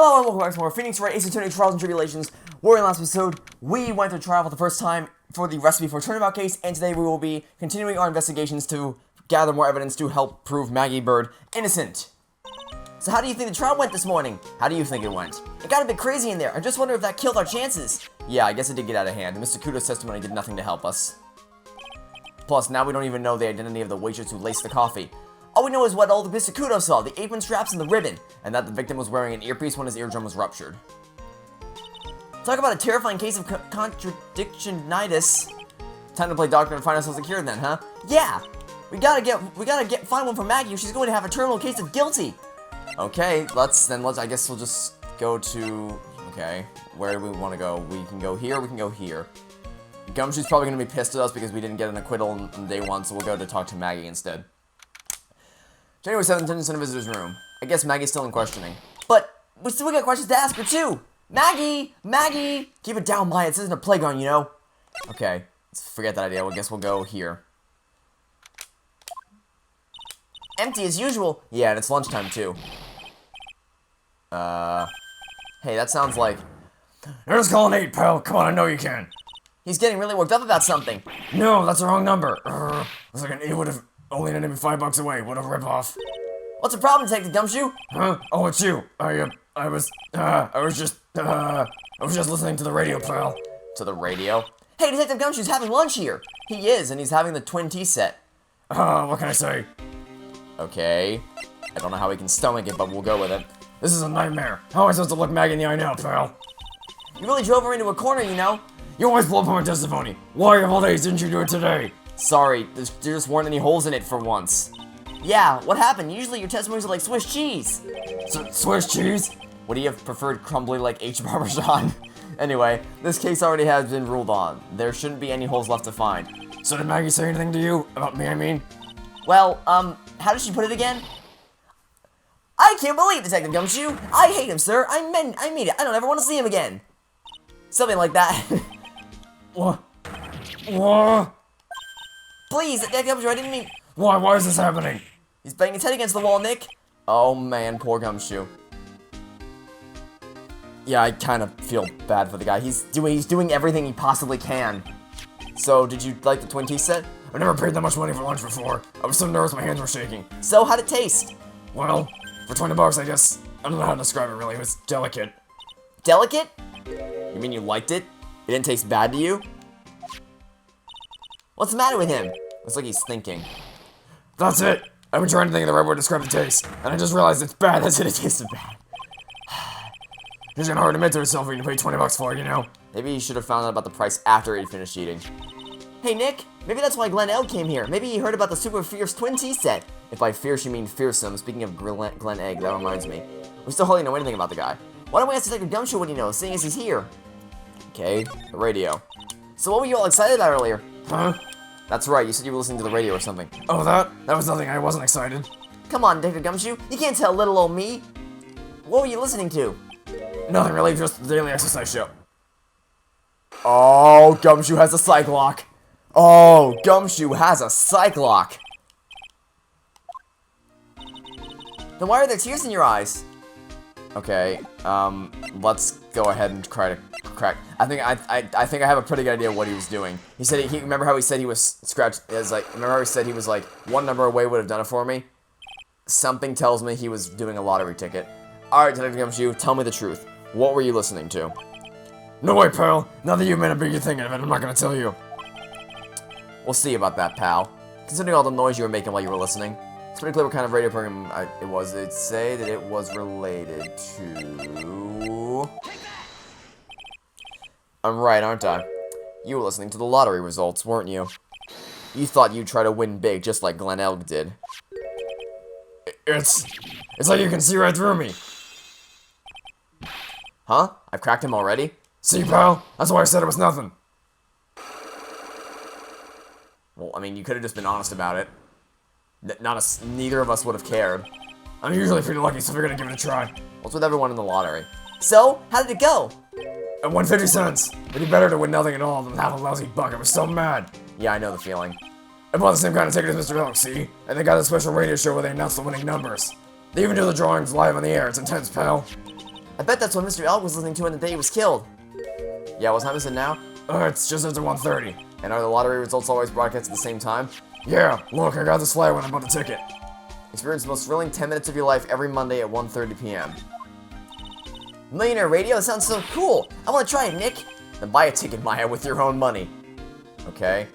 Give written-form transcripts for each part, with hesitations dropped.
Hello and welcome back to more Phoenix Wright, Attorney Trials and Tribulations. We're in the last episode. We went to trial for the first time for the recipe for Turnabout case, and today we will be continuing our investigations to gather more evidence to help prove Maggie Bird innocent. So how do you think the trial went this morning? How do you think it went? It got a bit crazy in there. I just wonder if that killed our chances. Yeah, I guess it did get out of hand. Mr. Kudo's testimony did nothing to help us. Plus, now we don't even know the identity of the waitress who laced the coffee. All we know is what all the Mr. Kudo saw, the apron straps and the ribbon, and that the victim was wearing an earpiece when his eardrum was ruptured. Talk about a terrifying case of contradictionitis. Time to play doctor and find ourselves a cure then, huh? Yeah! We gotta find one for Maggie or she's going to have a terminal case of guilty! Okay, I guess we'll just go to, okay, where do we want to go? We can go here, we can go here. Gumshoe's probably going to be pissed at us because we didn't get an acquittal on day one, so we'll go to talk to Maggie instead. January 7th, attendance in a visitor's room. I guess Maggie's still in questioning. But we still got questions to ask her too! Maggie! Maggie! Keep it down, Maya. This isn't a playground, you know? Okay, let's forget that idea. I guess we'll go here. Empty as usual. Yeah, and it's lunchtime too. Hey, that sounds like... Here's calling 8, pal. Come on, I know you can. He's getting really worked up about something. No, that's the wrong number. Looks like an 8 would have only netted me $5 away. What a ripoff. What's the problem, Detective Gumshoe? Huh? Oh, it's you. I was just listening to the radio, pal. To the radio? Hey, Detective Gumshoe's having lunch here. He is, and he's having the twin tea set. What can I say? Okay. I don't know how we can stomach it, but we'll go with it. This is a nightmare. How am I supposed to look Maggie in the eye now, pal? You really drove her into a corner, you know? You always blow up on my testimony. Why of all days didn't you do it today? Sorry, there just weren't any holes in it for once. Yeah, what happened? Usually your testimonies are like Swiss cheese. Swiss cheese? Would he have preferred crumbly like H. Parmesan? Anyway, this case already has been ruled on. There shouldn't be any holes left to find. So did Maggie say anything to you? About me, I mean? Well, how did she put it again? I can't believe Detective Gumshoe! I hate him, sir! I mean it! I don't ever want to see him again! Something like that. What? What? Please, Detective Gumshoe, I didn't mean... Why is this happening? He's banging his head against the wall, Nick. Oh man, poor Gumshoe. Yeah, I kind of feel bad for the guy. He's doing everything he possibly can. So, did you like the twin tea set? I never paid that much money for lunch before. I was so nervous my hands were shaking. So, how'd it taste? Well, for $20, I guess. I don't know how to describe it really. It was delicate. Delicate? You mean you liked it? It didn't taste bad to you? What's the matter with him? Looks like he's thinking. That's it. I've been trying to think of the right word to describe the taste, and I just realized it's bad. That's it, it tasted bad. It's gonna hard to admit to himself when you pay $20 for it, you know? Maybe he should have found out about the price after he finished eating. Hey Nick, maybe that's why Glen Elg came here. Maybe he heard about the super fierce twin tea set. If by fierce you mean fearsome, speaking of Glen Elg, that reminds me. We still hardly know anything about the guy. Why don't we ask Detective Gumshoe what he knows, seeing as he's here? Okay, the radio. So what were you all excited about earlier? Huh? That's right, you said you were listening to the radio or something. Oh, that was nothing. I wasn't excited. Come on, Detective Gumshoe, you can't tell little old me. What were you listening to? Nothing really, just the daily exercise show. Oh, Gumshoe has a psych lock. Oh, Gumshoe has a psych lock. Then why are there tears in your eyes? Okay, let's go ahead and try to crack. I think I have a pretty good idea what he was doing. He said remember how he said he was scratched? Remember how he said he was like one number away would have done it for me. Something tells me he was doing a lottery ticket. All right, Detective Gumshoe, tell me the truth. What were you listening to? No way, pal. Now that you've made a bigger thing of it, I'm not gonna tell you. We'll see about that, pal. Considering all the noise you were making while you were listening, it's pretty clear what kind of radio program it was. It'd say that it was related to... I'm right, aren't I? You were listening to the lottery results, weren't you? You thought you'd try to win big, just like Glen Elg did. It's like you can see right through me. Huh? I've cracked him already? See, pal? That's why I said it was nothing. Well, I mean, you could have just been honest about it. Neither of us would have cared. I'm usually pretty lucky, so we're gonna give it a try. What's with everyone in the lottery? So, how did it go? I won 50 cents. It'd be better to win nothing at all than have a lousy buck. I was so mad. Yeah, I know the feeling. I bought the same kind of ticket as Mr. Elk, see? And they got a special radio show where they announce the winning numbers. They even do the drawings live on the air. It's intense, pal. I bet that's what Mr. Elg was listening to on the day he was killed. Yeah, what time is it now? It's just after 1:30. And are the lottery results always broadcast at the same time? Yeah, look, I got this flyer when I bought the ticket. Experience the most thrilling 10 minutes of your life every Monday at 1:30 p.m. Millionaire Radio? That sounds so cool! I want to try it, Nick! Then buy a ticket, Maya, with your own money. Okay.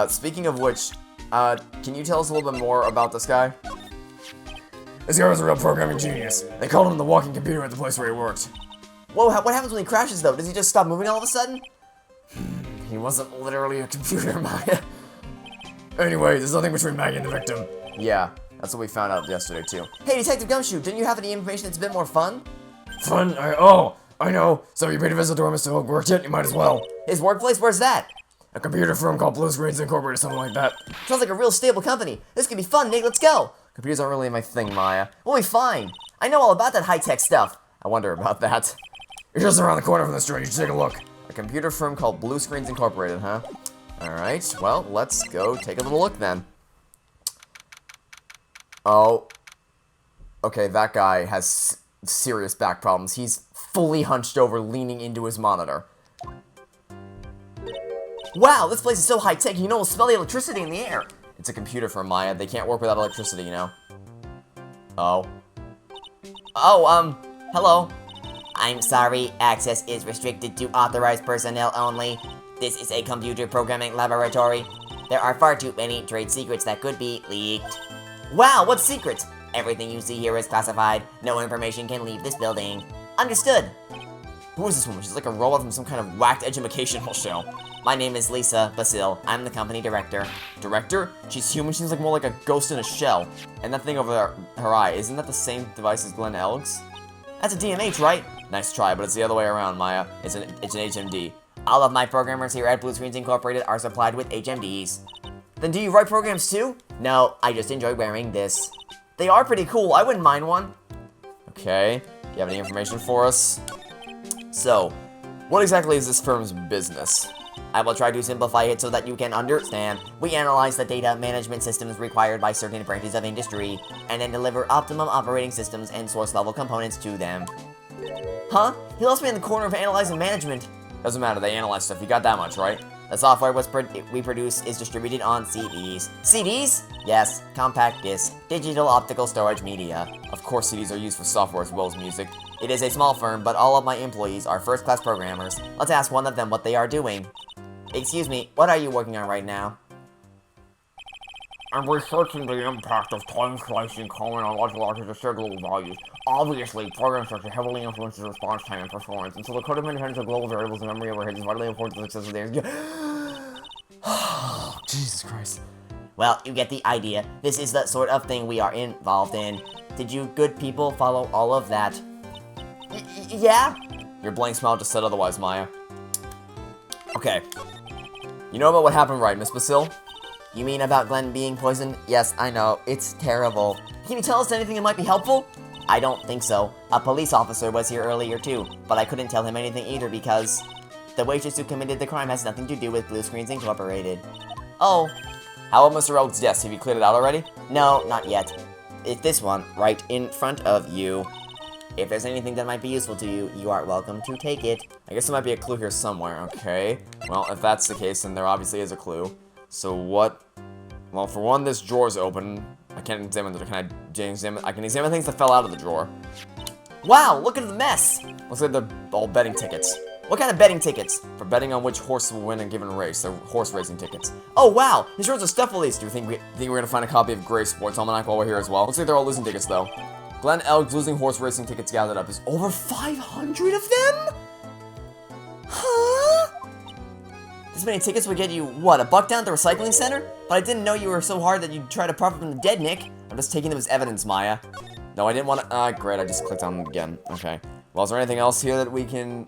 Speaking of which, can you tell us a little bit more about this guy? This guy was a real programming genius. They called him the walking computer at the place where he worked. Whoa, what happens when he crashes, though? Does he just stop moving all of a sudden? He wasn't literally a computer, Maya. Anyway, there's nothing between Maggie and the victim. Yeah, that's what we found out yesterday, too. Hey, Detective Gumshoe, didn't you have any information that's a bit more fun? Fun? I know. So you paid a visit to where Mr. Hook worked yet? You might as well. His workplace? Where's that? A computer firm called Blue Screens Incorporated, something like that. Sounds like a real stable company. This could be fun, Nick. Let's go. Computers aren't really my thing, Maya. We'll be fine. I know all about that high-tech stuff. I wonder about that. You're just around the corner from the store. You should take a look. A computer firm called Blue Screens Incorporated, huh? Alright, well, let's go take a little look then. Oh. Okay, that guy has serious back problems. He's fully hunched over, leaning into his monitor. Wow, this place is so high-tech, you can almost smell the electricity in the air. It's a computer firm, Maya. They can't work without electricity, you know? Oh. Oh, hello. I'm sorry, access is restricted to authorized personnel only. This is a computer programming laboratory. There are far too many trade secrets that could be leaked. Wow, what secrets? Everything you see here is classified. No information can leave this building. Understood. Who is this woman? She's like a robot from some kind of whacked educational show. My name is Lisa Basil. I'm the company director. Director? She's human. She's like more like a ghost in a shell. And that thing over her eye, isn't that the same device as Glen Elg's? That's a DMH, right? Nice try, but it's the other way around, Maya. It's an HMD. All of my programmers here at Blue Screens Incorporated are supplied with HMDs. Then do you write programs too? No, I just enjoy wearing this. They are pretty cool. I wouldn't mind one. Okay. Do you have any information for us? So, what exactly is this firm's business? I will try to simplify it so that you can understand. We analyze the data management systems required by certain branches of industry, and then deliver optimum operating systems and source-level components to them. Huh? He lost me in the corner of analyzing management. Doesn't matter, they analyze stuff. You got that much, right? The software we produce is distributed on CDs. CDs? Yes, compact disc, digital optical storage media. Of course CDs are used for software as well as music. It is a small firm, but all of my employees are first-class programmers. Let's ask one of them what they are doing. Excuse me, what are you working on right now? I'm researching the impact of time-slicing common on logical architecture global values. Obviously, program structure heavily influences response time and performance, and so the code of independence of global variables and memory overheads is vitally important to the success of the Oh, Jesus Christ. Well, you get the idea. This is the sort of thing we are involved in. Did you good people follow all of that? Yeah? Your blank smile just said otherwise, Maya. Okay. You know about what happened, right, Miss Basil? You mean about Glenn being poisoned? Yes, I know. It's terrible. Can you tell us anything that might be helpful? I don't think so. A police officer was here earlier too, but I couldn't tell him anything either because the waitress who committed the crime has nothing to do with Blue Screens Incorporated. Oh. How about Mr. Elg's desk? Have you cleared it out already? No, not yet. It's this one, right in front of you. If there's anything that might be useful to you, you are welcome to take it. I guess there might be a clue here somewhere, okay. Well, if that's the case, then there obviously is a clue. So what? Well, for one, this drawer's open. I can't examine it. I can examine things that fell out of the drawer. Wow, look at the mess! Looks like they're all betting tickets. What kind of betting tickets? For betting on which horse will win a given race. They're horse racing tickets. Oh, wow! These drawers are stuffed with these. Do you think we're gonna find a copy of Gray's Sports Almanac while we're here as well? Looks like they're all losing tickets, though. Glen Elg's losing horse racing tickets gathered up is over 500 of them? Huh? This many tickets would get you, what, $1 down at the recycling center? But I didn't know you were so hard that you'd try to profit from the dead, Nick. I'm just taking them as evidence, Maya. No, I didn't want to. Great, I just clicked on them again. Okay. Well, is there anything else here that we can.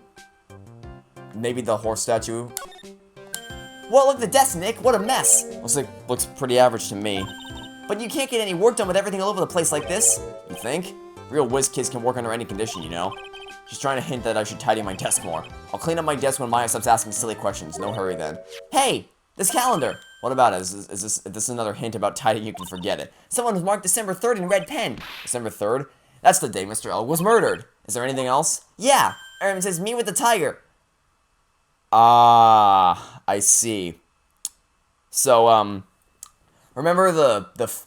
Maybe the horse statue? Whoa, look at the desk, Nick. What a mess. Looks pretty average to me. But you can't get any work done with everything all over the place like this. You think? Real whiz kids can work under any condition, you know? She's trying to hint that I should tidy my desk more. I'll clean up my desk when Maya stops asking silly questions. No hurry then. Hey, this calendar. What about it? Is this another hint about tidying? You can forget it. Someone was marked December 3rd in red pen. December 3rd? That's the day Mr. Elg was murdered. Is there anything else? Yeah, it says me with the tiger. Ah, I see. So, remember the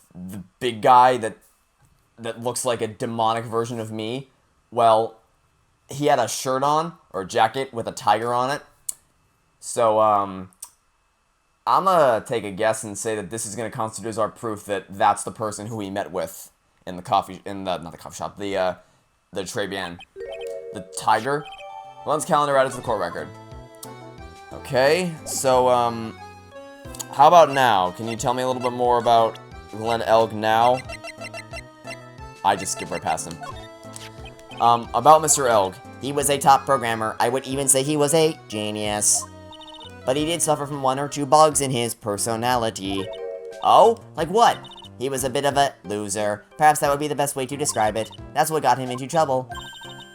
big guy that looks like a demonic version of me? Well, he had a shirt on, or a jacket, with a tiger on it. So, I'm gonna take a guess and say that this is gonna constitute as our proof that that's the person who we met with in the not the coffee shop, the Trebian. The tiger. Glenn's calendar added to the court record. Okay, so, how about now? Can you tell me a little bit more about Glen Elg now? I just skipped right past him. About Mr. Elg. He was a top programmer. I would even say he was a genius. But he did suffer from 1 or 2 bugs in his personality. Oh? Like what? He was a bit of a loser. Perhaps that would be the best way to describe it. That's what got him into trouble.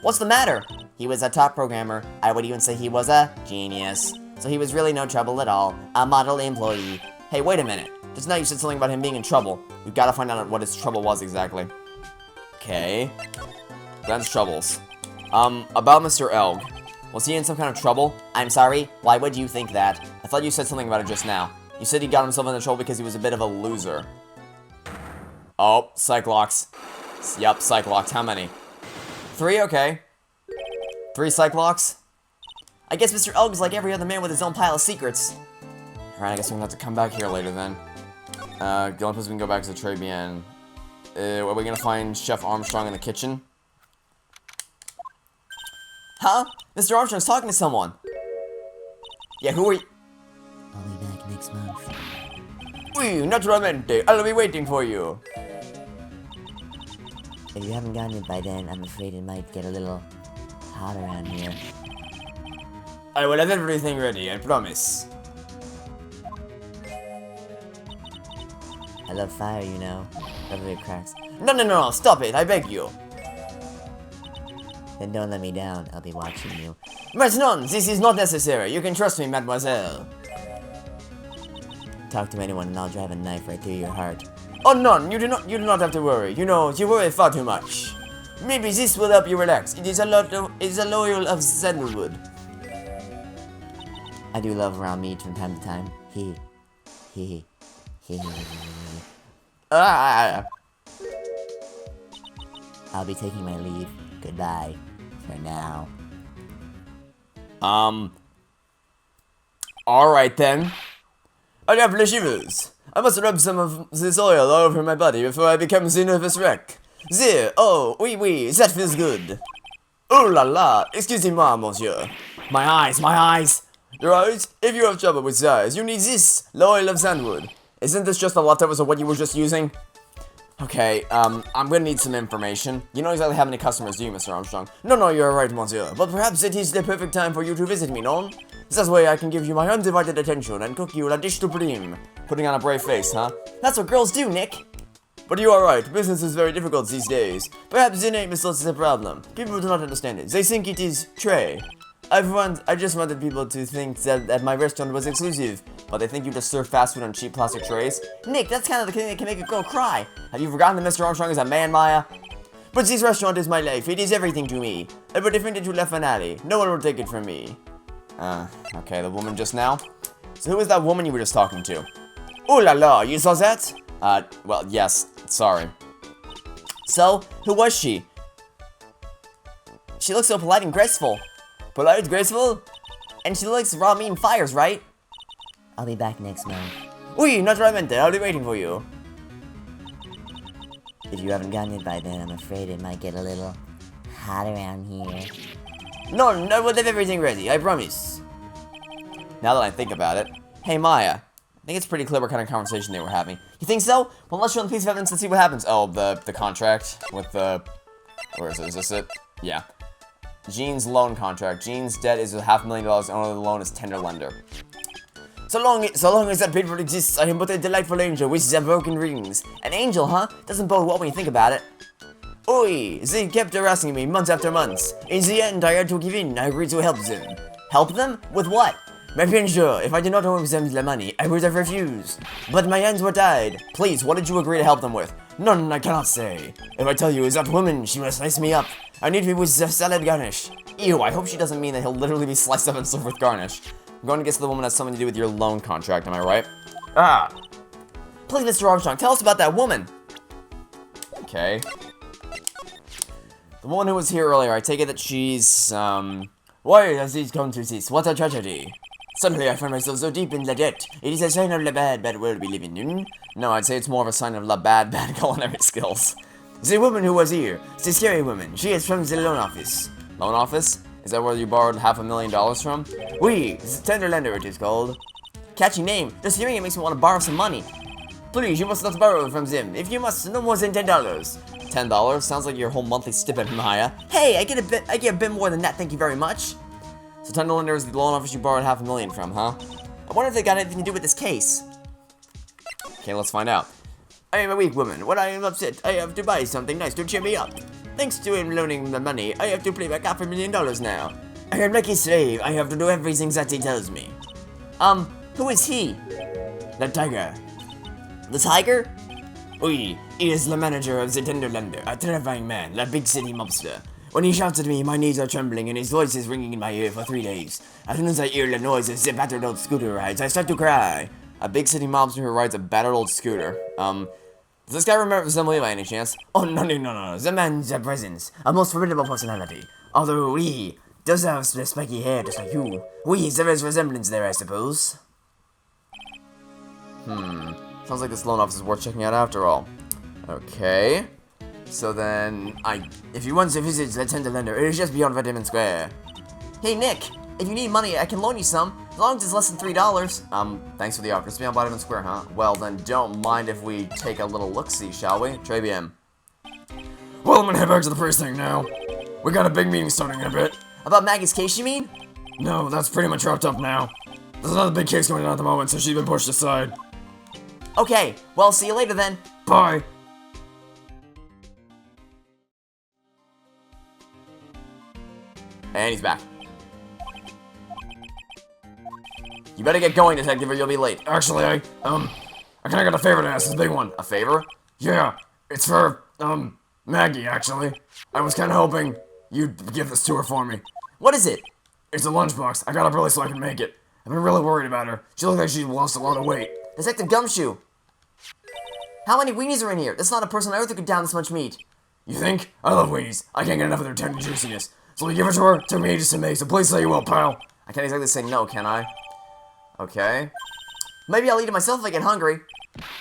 What's the matter? He was a top programmer. I would even say he was a genius. So he was really no trouble at all. A model employee. Hey, wait a minute. Just now you said something about him being in trouble. We've got to find out what his trouble was exactly. Okay. Glenn's troubles. About Mr. Elg. Was he in some kind of trouble? I'm sorry? Why would you think that? I thought you said something about it just now. You said he got himself into trouble because he was a bit of a loser. Oh, Cyclops. Yep, Cyclops. How many? 3? Okay. 3 Cyclops? I guess Mr. Elg is like every other man with his own pile of secrets. Alright, I guess we're gonna have to come back here later then. Gillian, we can go back to the Trebian. Are we gonna find Chef Armstrong in the kitchen? Huh? Mr. Armstrong's talking to someone. Yeah, who are you? I'll be back next month. Oui, naturalmente. I'll be waiting for you. If you haven't gotten it by then, I'm afraid it might get a little hot around here. I will have everything ready, I promise. I love fire, you know. Whether it cracks. No, stop it, I beg you. Then don't let me down. I'll be watching you. Maintenant, this is not necessary. You can trust me, mademoiselle. Talk to anyone and I'll drive a knife right through your heart. Oh, none. You do not have to worry. You know, you worry far too much. Maybe this will help you relax. It is a loyal of sandalwood. I do love raw meat from time to time. He. Ah. I'll be taking my leave. Goodbye. For now. Alright then. I have the shivers. I must rub some of this oil all over my body before I become the nervous wreck. There, oh, oui, that feels good. Oh la la, excusez-moi, monsieur. My eyes. Your eyes? If you have trouble with eyes, you need this, the oil of sandalwood. Isn't this just the leftovers of what you were just using? Okay, I'm gonna need some information. You don't exactly have any customers, do you, Mr. Armstrong? No, you're right, monsieur. But perhaps it is the perfect time for you to visit me, no? This way I can give you my undivided attention and cook you la dish supreme. Putting on a brave face, huh? That's what girls do, Nick. But you are right, business is very difficult these days. Perhaps the name is not a problem. People do not understand it. They think it is tray. I just wanted people to think that my restaurant was exclusive, but they think you just serve fast food on cheap plastic trays. Nick, that's kind of the thing that can make a girl cry. Have you forgotten that Mr. Armstrong is a man, Maya? But this restaurant is my life. It is everything to me. I will defend it to la finale. No one will take it from me. Okay, the woman just now. So who was that woman you were just talking to? Oh la la, you saw that? Well, yes, sorry. So, who was she? She looks so polite and graceful. Polite, graceful? And she likes raw meat and fires, right? I'll be back next month. Oui, naturalmente, I'll be waiting for you. If you haven't gotten it by then, I'm afraid it might get a little hot around here. No, I will have everything ready, I promise. Now that I think about it. Hey, Maya. I think it's pretty clear what kind of conversation they were having. You think so? Well, let's show them the piece of evidence and see what happens. Oh, the contract with the... Where is it? Is this it? Yeah. Jean's loan contract. Jean's debt is $500,000 and only the loan is tender lender. So long as that paper exists, I am but a delightful angel with the broken rings. An angel, huh? Doesn't bode well when you think about it. Oi, they kept harassing me months after months. In the end, I had to give in. I agreed to help them. Help them? With what? My pension. If I did not owe them the money, I would have refused. But my hands were tied. Please, what did you agree to help them with? None, I cannot say. If I tell you is that woman, she must lace me up. I need to be with salad garnish. Ew, I hope she doesn't mean that he'll literally be sliced up and served with garnish. I'm going to guess the woman has something to do with your loan contract, am I right? Ah! Please, Mr. Armstrong, tell us about that woman! Okay. The woman who was here earlier, I take it that she's, Why has this come to this? What a tragedy! Suddenly I find myself so deep in the debt. It is a sign of the bad world we live in. No, I'd say it's more of a sign of the bad culinary skills. The woman who was here, the scary woman, she is from the loan office. Loan office? Is that where you borrowed $500,000 from? Oui, the tender lender it is called. Catchy name. Just hearing it makes me want to borrow some money. Please, you must not borrow from them. If you must, no more than $10. $10? Sounds like your whole monthly stipend, Maya. Hey, I get a bit more than that, thank you very much. So tender lender is the loan office you borrowed $500,000 from, huh? I wonder if they got anything to do with this case. Okay, let's find out. I am a weak woman. When I am upset, I have to buy something nice to cheer me up. Thanks to him loaning the money, I have to pay back $500,000 now. I am like his slave. I have to do everything that he tells me. Who is he? The tiger. The tiger? Oui, he is the manager of the tender lender, a terrifying man, a big city mobster. When he shouts at me, my knees are trembling and his voice is ringing in my ear for 3 days. As soon as I hear the noise of the battered old scooter rides, I start to cry. A big city mobster who rides a battered old scooter. Does this guy resemble me by any chance? Oh, no. The man's a presence. A most formidable personality. Although he does have the spiky hair just like you. There is resemblance there, I suppose. Sounds like this loan office is worth checking out after all. Okay. So then, if you want to visit the tender lender, it is just beyond Vitamin Square. Hey, Nick. If you need money, I can loan you some, as long as it's less than $3. Thanks for the offer. Just beyond Vitamin Square, huh? Well, then don't mind if we take a little look-see, shall we? Très bien. Well, I'm gonna head back to the first thing now. We got a big meeting starting in a bit. About Maggie's case, you mean? No, that's pretty much wrapped up now. There's another big case going on at the moment, so she's been pushed aside. Okay, well, see you later then. Bye. And he's back. You better get going, detective, or you'll be late. Actually, I kinda got a favor to ask, this big one. A favor? Yeah, it's for, Maggie, actually. I was kinda hoping you'd give this to her for me. What is it? It's a lunchbox. I got up early so I can make it. I've been really worried about her. She looks like she lost a lot of weight. Detective Gumshoe. How many weenies are in here? That's not a person on Earth who could down this much meat. You think? I love weenies. I can't get enough of their tender juiciness. So you give it to her, took me ages to make, so please say you will, pal. I can't exactly say no, can I? Okay. Maybe I'll eat it myself if I get hungry.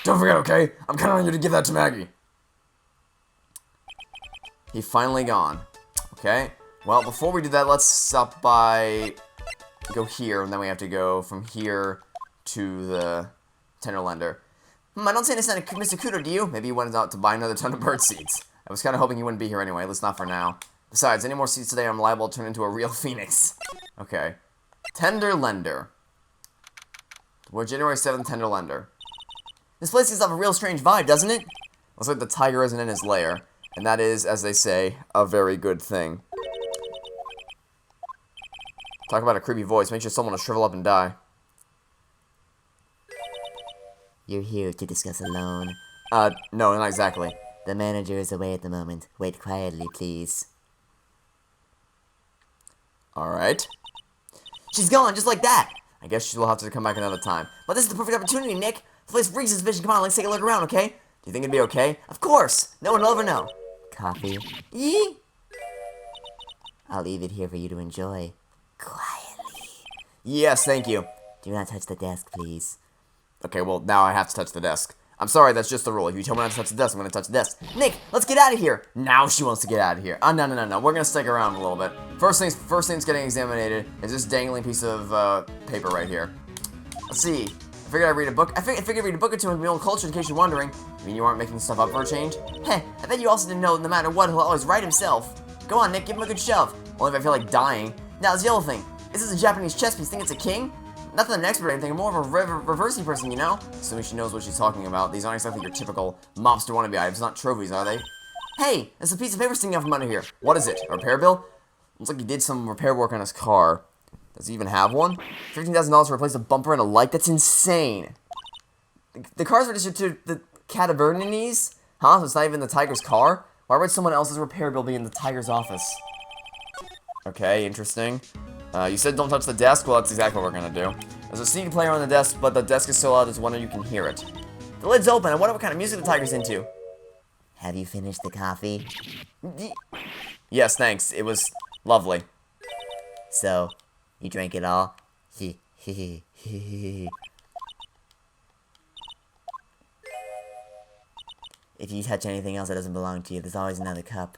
Don't forget, okay? I'm counting on you to give that to Maggie. He finally gone. Okay. Well, before we do that, let's stop by... Go here, and then we have to go from here to the tender lender. I don't see any sign of Mr. Cooter, do you? Maybe he went out to buy another ton of bird seeds. I was kind of hoping he wouldn't be here anyway, at least not for now. Besides, any more seeds today, I'm liable to turn into a real phoenix. Okay. Tender lender. We're January 7th, tender lender. This place gives off a real strange vibe, doesn't it? Looks like the tiger isn't in his lair. And that is, as they say, a very good thing. Talk about a creepy voice. Make sure someone will shrivel up and die. You're here to discuss a loan. No, not exactly. The manager is away at the moment. Wait quietly, please. Alright. She's gone, just like that! I guess she'll have to come back another time. But this is the perfect opportunity, Nick! The place reeks suspicion. Come on, let's take a look around, okay? Do you think it'd be okay? Of course! No one will ever know. Coffee? Yee? I'll leave it here for you to enjoy. Quietly. Yes, thank you. Do not touch the desk, please. Okay, well, now I have to touch the desk. I'm sorry, that's just the rule. If you tell me not to touch the desk, I'm gonna touch the desk. Nick, let's get out of here! Now she wants to get out of here. No. We're gonna stick around a little bit. First thing's getting examined is this dangling piece of, paper right here. Let's see. I figured I'd read a book. I figured I'd read a book or two in my own culture in case you're wondering. You mean you aren't making stuff up for a change? Heh, I bet you also didn't know no matter what, he'll always write himself. Go on, Nick, give him a good shove. Only if I feel like dying. Now, it's the other thing. Is this a Japanese chess piece? Think it's a king? Not that I'm an expert or anything, I'm more of a reversing person, you know? Assuming she knows what she's talking about. These aren't exactly your typical mobster wannabe items, not trophies, are they? Hey, there's a piece of paper sticking out from under here. What is it? A repair bill? Looks like he did some repair work on his car. Does he even have one? $15,000 to replace a bumper and a light? That's insane. The car's registered to the Catabernines? Huh? So it's not even the tiger's car? Why would someone else's repair bill be in the tiger's office? Okay, interesting. You said don't touch the desk? Well, that's exactly what we're gonna do. There's a CD player on the desk, but the desk is so loud, there's one you can hear it. The lid's open. I wonder what kind of music the tiger's into. Have you finished the coffee? Yes, thanks. It was lovely. So, you drank it all? If you touch anything else that doesn't belong to you, there's always another cup.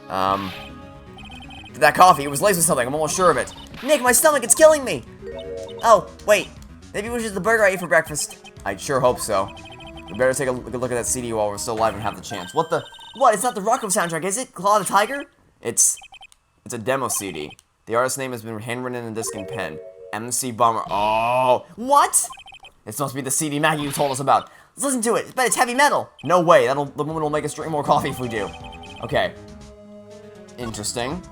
That coffee, it was laced with something. I'm almost sure of it. Nick, my stomach, it's killing me! Oh, wait. Maybe it was just the burger I ate for breakfast. I'd sure hope so. We better take a good look at that CD while we're still alive and have the chance. What the? What? It's not the Rocco soundtrack, is it? Claw the Tiger? It's a demo CD. The artist's name has been handwritten in a disc and pen. MC Bomber. Oh, What? this must be the CD Maggie you told us about. Let's listen to it. But it's heavy metal. No way. The woman will make us drink more coffee if we do. Okay. Interesting.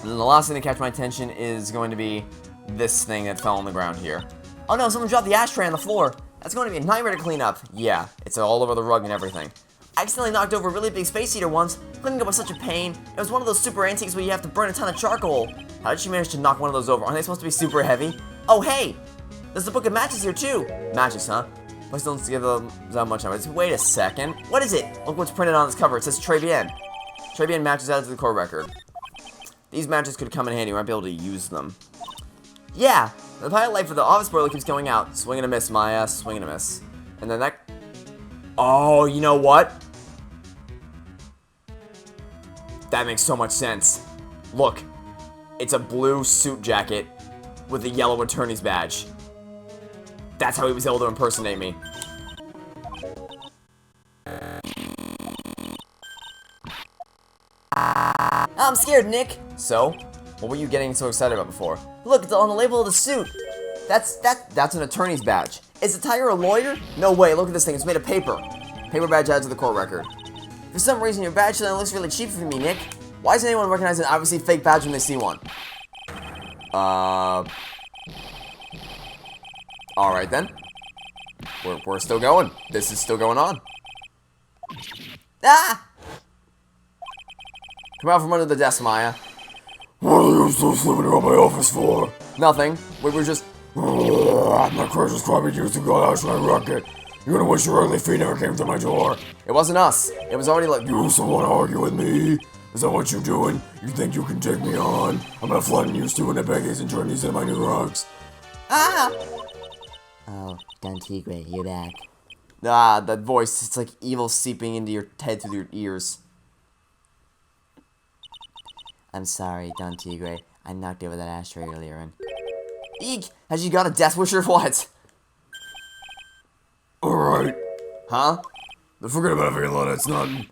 And then the last thing to catch my attention is going to be this thing that fell on the ground here. Oh no, someone dropped the ashtray on the floor. That's going to be a nightmare to clean up. Yeah, it's all over the rug and everything. I accidentally knocked over a really big space heater once. Cleaning up was such a pain. It was one of those super antiques where you have to burn a ton of charcoal. How did she manage to knock one of those over? Aren't they supposed to be super heavy? Oh hey! There's a book of matches here too. Matches, huh? Please don't give them that much time. Wait a second. What is it? Look what's printed on this cover. It says Très Bien. Très Bien matches added to the core record. These matches could come in handy. We might be able to use them. Yeah, the pilot light for the office boiler keeps going out. Swing and a miss, Maya. Swing and a miss. And then that... Oh, you know what? That makes so much sense. Look, it's a blue suit jacket with a yellow attorney's badge. That's how he was able to impersonate me. I'm scared, Nick. So, what were you getting so excited about before? Look, it's on the label of the suit. That's an attorney's badge. Is the tiger a lawyer? No way, look at this thing, it's made of paper. Paper badge added to the court record. For some reason, your badge suddenly looks really cheap for me, Nick. Why doesn't anyone recognize an obviously fake badge when they see one? Alright then. We're still going. This is still going on. Ah! Come out from under the desk, Maya. What are you still sleeping around my office for? Nothing. We were just... My crusher's probably used to go out my rocket. You're gonna wish your ugly feet never came to my door. It wasn't us. It was already like... You still wanna argue with me? Is that what you're doing? You think you can take me on? I'm gonna flatten you stupid baggies and turn these into my new rugs. Ah! Oh, Don Tigre, you're back. Ah, that voice. It's like evil seeping into your head through your ears. I'm sorry, Don Tigre. I knocked over that ashtray earlier and... Eek! Has you got a death wish or what? Alright. Huh? Forget about it, Viola. It's nothing.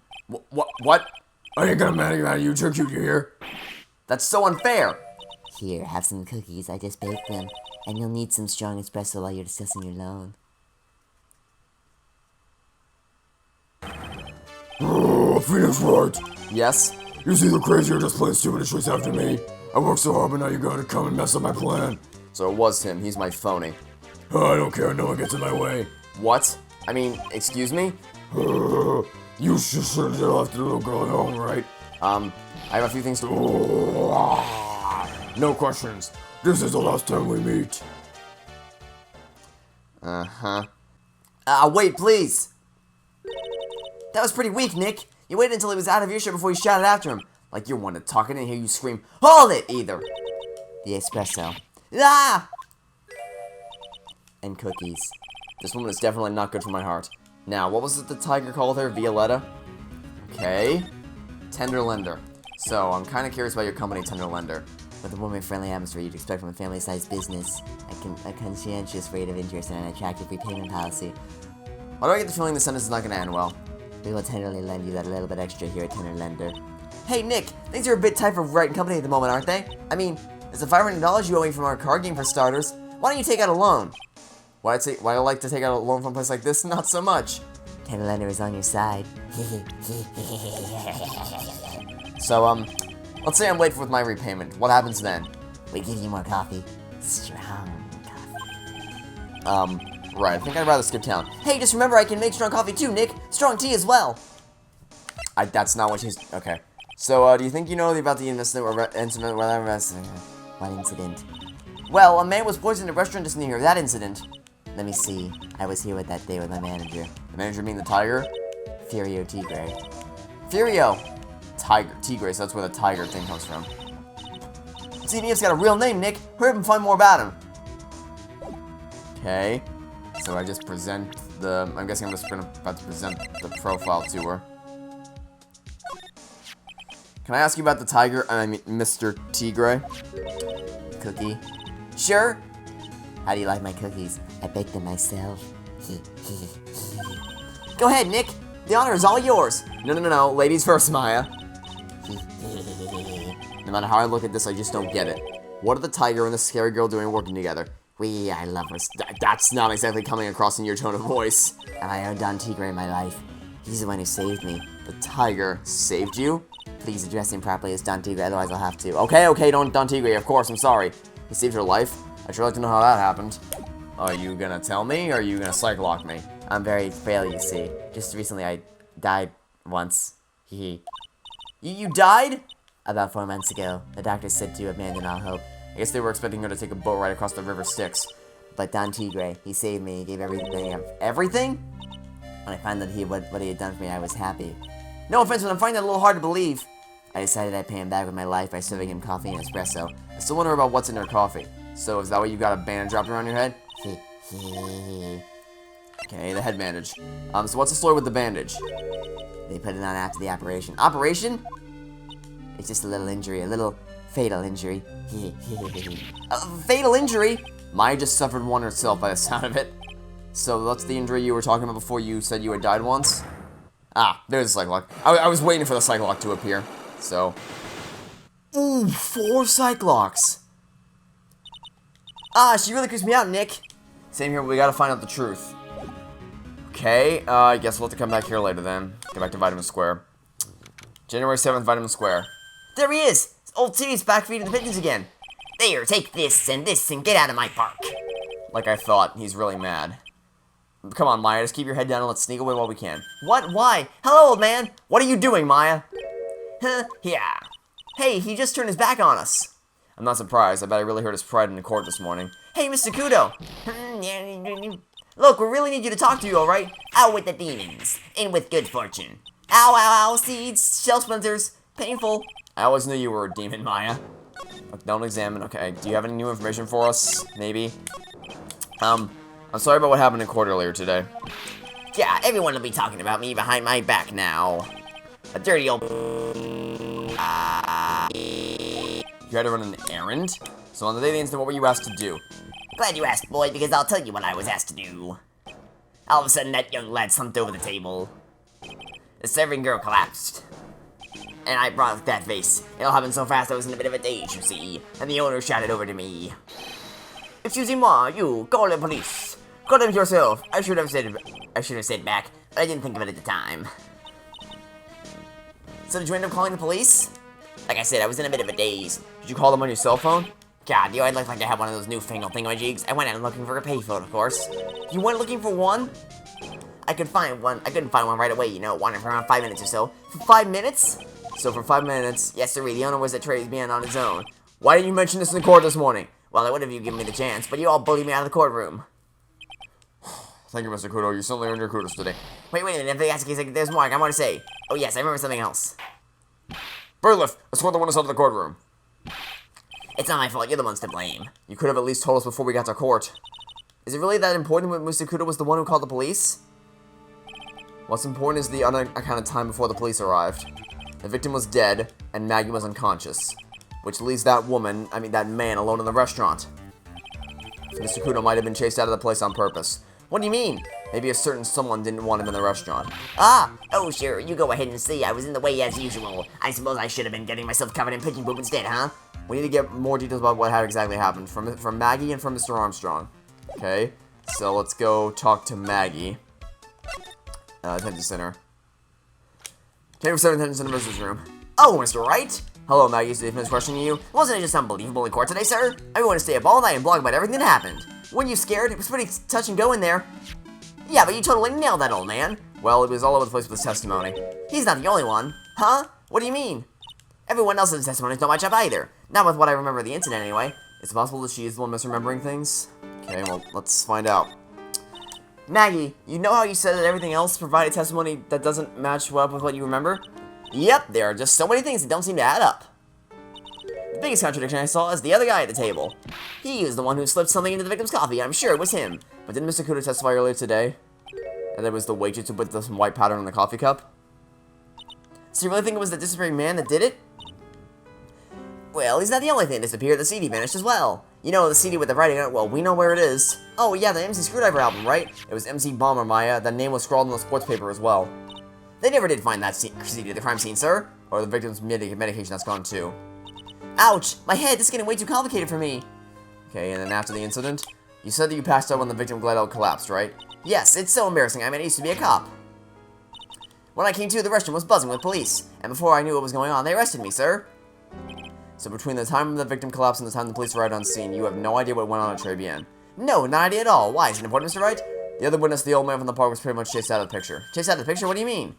What? I ain't gonna mad at you. You're cute, you hear? That's so unfair. Here, have some cookies. I just baked them. And you'll need some strong espresso while you're discussing your loan. Phoenix Wright. Yes? You see the crazy or just playing stupid tricks after me? I worked so hard, but now you gotta come and mess up my plan. So it was him. He's my phony. I don't care. No one gets in my way. What? I mean, excuse me? You should have left the little girl at home, right? I have a few things to... No questions. This is the last time we meet. Uh-huh. Wait, please. That was pretty weak, Nick. You waited until he was out of earshot before you shouted after him. Like you're one to talk. I didn't hear you scream, "Hold it!" either. The espresso. Ah! And cookies. This woman is definitely not good for my heart. Now, what was it the tiger called her? Violetta? Okay. Tender Lender. So, I'm kind of curious about your company, Tender Lender. With a woman-friendly atmosphere you'd expect from a family-sized business, a conscientious rate of interest, and an attractive repayment policy. Why do I get the feeling the sentence is not going to end well? We will tenderly lend you that little bit extra here at Tender Lender. Hey, Nick, things are a bit tight for Wright and Company at the moment, aren't they? I mean, there's the $500 you owe me from our card game for starters. Why don't you take out a loan? Why I like to take out a loan from a place like this? Not so much. Tender Lender is on your side. So, let's say I'm late with my repayment. What happens then? We give you more coffee. Strong coffee. Right, I think I'd rather skip town. Hey, just remember I can make strong coffee too, Nick. Strong tea as well. That's not what she's... Okay. So, do you think you know about the incident or incident, whatever? What incident? Well, a man was poisoned in a restaurant just near that incident. Let me see. I was here with that day with my manager. The manager mean the tiger? Furio Tigre. Furio. Tiger. Tigre, so that's where the tiger thing comes from. CDF's got a real name, Nick. Hurry up and find more about him. Okay. So I just present the... I'm guessing I'm just about to present the profile to her. Can I ask you about the tiger? I mean, Mr. Tigre? Cookie. Sure. How do you like my cookies? I baked them myself. Go ahead, Nick. The honor is all yours. No. Ladies first, Maya. No matter how I look at this, I just don't get it. What are the tiger and the scary girl doing working together? We are lovers. That's not exactly coming across in your tone of voice. And I owe Don Tigre my life. He's the one who saved me. The tiger saved you? Please address him properly as Don Tigre, otherwise I'll have to. Okay, don't Don Tigre, of course, I'm sorry. He saved your life? I'd sure like to know how that happened. Are you gonna tell me, or are you gonna psych lock me? I'm very frail, you see. Just recently I died once. Hee. You died? About 4 months ago. The doctor said to abandon all hope. I guess they were expecting her to take a boat ride across the river Styx. But Don Tigre, he saved me. He gave everything. Everything? When I found that what he had done for me, I was happy. No offense, but I'm finding that a little hard to believe. I decided I'd pay him back with my life by serving him coffee and espresso. I still wonder about what's in her coffee. So is that why you got a bandage wrapped around your head? Okay, the head bandage. So what's the story with the bandage? They put it on after the operation. Operation? It's just a little injury, a little fatal injury. Fatal injury? Maya just suffered one herself by the sound of it. So that's the injury you were talking about before you said you had died once? Ah, there's the Cyclock. I was waiting for the Cyclock to appear. So. Ooh, 4 Cyclocks. Ah, she really creeps me out, Nick. Same here, but we gotta find out the truth. Okay, I guess we'll have to come back here later then. Get back to Vitamin Square. January 7th, Vitamin Square. There he is! Old Titty's back feeding the pigeons again. There, take this and get out of my park. Like I thought, he's really mad. Come on, Maya, just keep your head down and let's sneak away while we can. What? Why? Hello, old man! What are you doing, Maya? Huh, yeah. Hey, he just turned his back on us. I'm not surprised. I bet I really hurt his pride in the court this morning. Hey, Mr. Kudo! Look, we really need you to talk to you, alright? Out with the demons, in with good fortune. Ow, ow, ow, seeds, shell splinters, painful. I always knew you were a demon, Maya. Don't examine, okay. Do you have any new information for us? Maybe? I'm sorry about what happened in court earlier today. Yeah, everyone will be talking about me behind my back now. A dirty old... You had to run an errand? So on the day of the incident, what were you asked to do? Glad you asked, boy, because I'll tell you what I was asked to do. All of a sudden, that young lad slumped over the table. The serving girl collapsed. And I brought up that face. It all happened so fast I was in a bit of a daze, you see. And the owner shouted over to me. Excusez-moi, you, call the police. Call them yourself. I should have said back, but I didn't think of it at the time. So did you end up calling the police? Like I said, I was in a bit of a daze. Did you call them on your cell phone? God, I'd like I had one of those newfangled thingamajigs. I went out looking for a payphone, of course. You went looking for one? I couldn't find one right away, wanted for around 5 minutes or so. For 5 minutes? So for 5 minutes, Yes, sir, the owner was at Trey's being on his own. Why didn't you mention this in court this morning? Well, I would have you given me the chance, but you all bullied me out of the courtroom. Thank you, Mr. Kudo. You certainly earned your kudos today. Wait a minute, if that's the case, there's more I want to say. Oh yes, I remember something else. Birdliff, escort the witness out of the courtroom. It's not my fault, you're the ones to blame. You could have at least told us before we got to court. Is it really that important that Mr. Kudo was the one who called the police? What's important is the unaccounted time before the police arrived. The victim was dead, and Maggie was unconscious. Which leaves that man alone in the restaurant. Mr. Kudo might have been chased out of the place on purpose. What do you mean? Maybe a certain someone didn't want him in the restaurant. Oh sure, you go ahead and see, I was in the way as usual. I suppose I should have been getting myself covered in pigeon poop instead, huh? We need to get more details about what had exactly happened from Maggie and from Mr. Armstrong. Okay, so let's go talk to Maggie. Attention Center. Cater 7 Attention Center Visitor's Room. Oh, Mr. Wright? Hello, Maggie. Is the questioning you? Wasn't it just unbelievable in court today, sir? Everyone to stay up all night and blog about everything that happened. Weren't you scared? It was pretty touch and go in there. Yeah, but you totally nailed that old man. Well, it was all over the place with his testimony. He's not the only one. Huh? What do you mean? Everyone else's testimonies don't match up either. Not with what I remember of the incident, anyway. It's possible that she is the one misremembering things. Okay, well, let's find out. Maggie, you know how you said that everything else provided testimony that doesn't match up with what you remember? Yep, there are just so many things that don't seem to add up. The biggest contradiction I saw is the other guy at the table. He was the one who slipped something into the victim's coffee, I'm sure it was him. But didn't Mr. Kudo testify earlier today that it was the waitress who put some white powder in the coffee cup? So you really think it was the disappearing man that did it? Well, he's not the only thing that disappeared. The CD vanished as well. You know, the CD with the writing on it, well, we know where it is. Oh, yeah, the MC Screwdriver album, right? It was MC Bomber, Maya. That name was scrawled on the sports paper as well. They never did find that CD at the crime scene, sir. Or the victim's medication that's gone too. Ouch! My head, this is getting way too complicated for me. Okay, and then after the incident, you said that you passed out when the victim Glen Elg collapsed, right? Yes, it's so embarrassing. I mean, I used to be a cop. When I came to, the restaurant was buzzing with police. And before I knew what was going on, they arrested me, sir. So between the time the victim collapsed and the time the police arrived on scene, you have no idea what went on at Trebian. No, not idea at all. Why? Is it important, Mr. Wright? The other witness, the old man from the park, was pretty much chased out of the picture. Chased out of the picture? What do you mean?